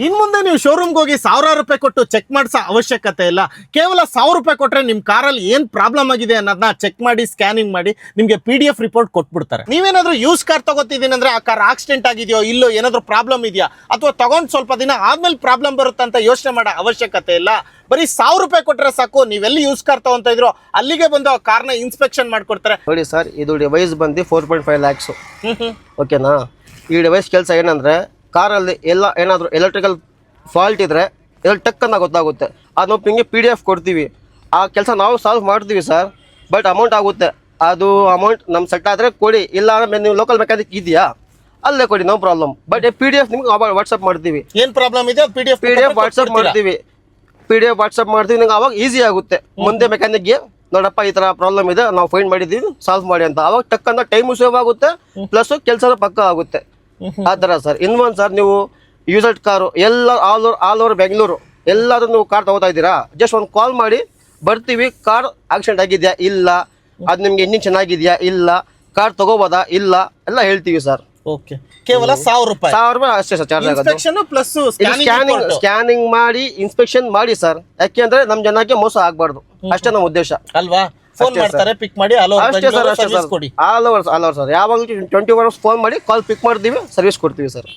ಇನ್ ಮುಂದೆ ನೀವು ಶೋರೂಮ್ಗೆ ಹೋಗಿ ಸಾವಿರಾರು ರೂಪಾಯಿ ಕೊಟ್ಟು ಚೆಕ್ ಮಾಡಿಸೋ ಅವಶ್ಯಕತೆ ಇಲ್ಲ. ಕೇವಲ 1000 ರೂಪಾಯಿ ಕೊಟ್ರೆ ನಿಮ್ಮ ಕಾರಲ್ಲಿ ಏನ್ ಪ್ರಾಬ್ಲಮ್ ಆಗಿದೆ ಅನ್ನೋದನ್ನ ಚೆಕ್ ಮಾಡಿ ಸ್ಕ್ಯಾನಿಂಗ್ ಮಾಡಿ ನಿಮಗೆ PDF ರಿಪೋರ್ಟ್ ಕೊಟ್ಬಿಡ್ತಾರೆ. ನೀವೇನಾದ್ರೂ ಯೂಸ್ ಕಾರ್ ತಗೋತಿದ್ದೀನಿ ಅಂದ್ರೆ ಆ ಕಾರ್ ಆಕ್ಸಿಡೆಂಟ್ ಆಗಿದೆಯೋ ಇಲ್ಲೋ, ಏನಾದ್ರೂ ಪ್ರಾಬ್ಲಮ್ ಇದೆಯಾ, ಅಥವಾ ತಗೊಂಡ್ ಸ್ವಲ್ಪ ದಿನ ಆದ್ಮೇಲೆ ಪ್ರಾಬ್ಲಮ್ ಬರುತ್ತೆ ಅಂತ ಯೋಚನೆ ಮಾಡೋ ಅವಶ್ಯಕತೆ ಇಲ್ಲ. ಬರೀ 1000 ರೂಪಾಯಿ ಕೊಟ್ರೆ ಸಾಕು. ನೀವೆಲ್ಲಿ ಯೂಸ್ ಕಾರ್ ತಗೊಂತ ಇದ್ರು ಅಲ್ಲಿಗೆ ಬಂದು ಆ ಕಾರ್ನ ಇನ್ಸ್ಪೆಕ್ಷನ್ ಮಾಡ್ಕೊಡ್ತಾರೆ. ನೋಡಿ ಸರ್, ಇದು ಡಿವೈಸ್ ಬಂದು 4.5 lakhs. ಓಕೆನಾ? ಈ ಡಿವೈಸ್ ಕೆಲಸ ಏನಂದ್ರೆ, ಕಾರಲ್ಲಿ ಎಲ್ಲ ಏನಾದರೂ ಎಲೆಕ್ಟ್ರಿಕಲ್ ಫಾಲ್ಟ್ ಇದ್ರೆ ಎಲ್ಲ ಟಕ್ ಅಂತ ಗೊತ್ತಾಗುತ್ತೆ. ಅದು ನಾವು ನಿಮಗೆ PDF ಕೊಡ್ತೀವಿ. ಆ ಕೆಲಸ ನಾವು ಸಾಲ್ವ್ ಮಾಡ್ತೀವಿ ಸರ್. ಬಟ್ ಅಮೌಂಟ್ ಆಗುತ್ತೆ. ಅದು ಅಮೌಂಟ್ ನಮ್ಮ ಸೆಟ್ ಆದರೆ ಕೊಡಿ, ಇಲ್ಲ ಅಂದ್ರೆ ನೀವು ಲೋಕಲ್ ಮೆಕ್ಯಾನಿಕ್ ಇದೆಯಾ ಅಲ್ಲೇ ಕೊಡಿ, ನೋ ಪ್ರಾಬ್ಲಮ್. ಬಟ್ PDF ನಿಮ್ಗೆ ವಾಟ್ಸಪ್ ಮಾಡ್ತೀವಿ. ಏನ್ ಪ್ರಾಬ್ಲಮ್ ಇದೆ PDF ವಾಟ್ಸಪ್ ಮಾಡ್ತೀವಿ. ವಾಟ್ಸಪ್ ಮಾಡ್ತೀವಿ. ನಿಮ್ಗೆ ಅವಾಗ ಈಸಿ ಆಗುತ್ತೆ. ಮುಂದೆ ಮೆಕ್ಯಾನಿಕ್ಗೆ ನೋಡಪ್ಪ ಈ ಥರ ಪ್ರಾಬ್ಲಮ್ ಇದೆ, ನಾವು ಫೈಂಡ್ ಮಾಡಿದ್ದೀವಿ, ಸಾಲ್ವ್ ಮಾಡಿ ಅಂತ. ಅವಾಗ ಟಕ್ ಅಂತ ಟೈಮು ಸೇವ್ ಆಗುತ್ತೆ, ಪ್ಲಸ್ ಕೆಲಸನೂ ಪಕ್ಕ ಆಗುತ್ತೆ. ಆ ಥರ ಸರ್. ಇನ್ನೊಂದು ಸರ್, ನೀವು ಯೂಸಡ್ ಕಾರು ಎಲ್ಲ ಆಲ್ ಓವರ್ ಬೆಂಗಳೂರು ಎಲ್ಲಾದ್ರೂ ನೀವು ಕಾರ್ ತಗೋತಾ ಇದ್ದೀರಾ, ಜಸ್ಟ್ ಒಂದು ಕಾಲ್ ಮಾಡಿ ಬರ್ತೀವಿ. ಕಾರ್ ಆಕ್ಸಿಡೆಂಟ್ ಆಗಿದೆಯಾ ಇಲ್ಲ, ಅದು ನಿಮ್ಗೆ ಇಂಜಿನ್ ಚೆನ್ನಾಗಿದೆಯಾ ಇಲ್ಲ, ಕಾರ್ ತಗೋಬೋದಾ ಇಲ್ಲ, ಎಲ್ಲ ಹೇಳ್ತೀವಿ ಸರ್. ಓಕೆ, ಕೇವಲ 1000 ರೂಪಾಯಿ ಅಷ್ಟೇ ಸರ್ ಚಾರ್ಜ್ ಆಗೋದು. ಪ್ಲಸ್ ಸ್ಕ್ಯಾನಿಂಗ್ ಮಾಡಿ ಇನ್ಸ್ಪೆಕ್ಷನ್ ಮಾಡಿ ಸರ್. ಯಾಕೆಂದ್ರೆ ನಮ್ಮ ಜನಕ್ಕೆ ಮೋಸ ಆಗಬಾರ್ದು, ಅಷ್ಟೇ ನಮ್ಮ ಉದ್ದೇಶ ಅಲ್ವಾ. ಫೋನ್ ಮಾಡ್ತಾರೆ, ಪಿಕ್ ಮಾಡಿ ಅಷ್ಟೇ ಸರ್. ಅಷ್ಟೇ ಸರ್, ಆಲ್ ಓವರ್ ಸರ್. ಯಾವಾಗಲೂ 24 hours ಫೋನ್ ಮಾಡಿ ಕಾಲ್ ಪಿಕ್ ಮಾಡ್ತೀವಿ, ಸರ್ವಿಸ್ ಕೊಡ್ತೀವಿ ಸರ್.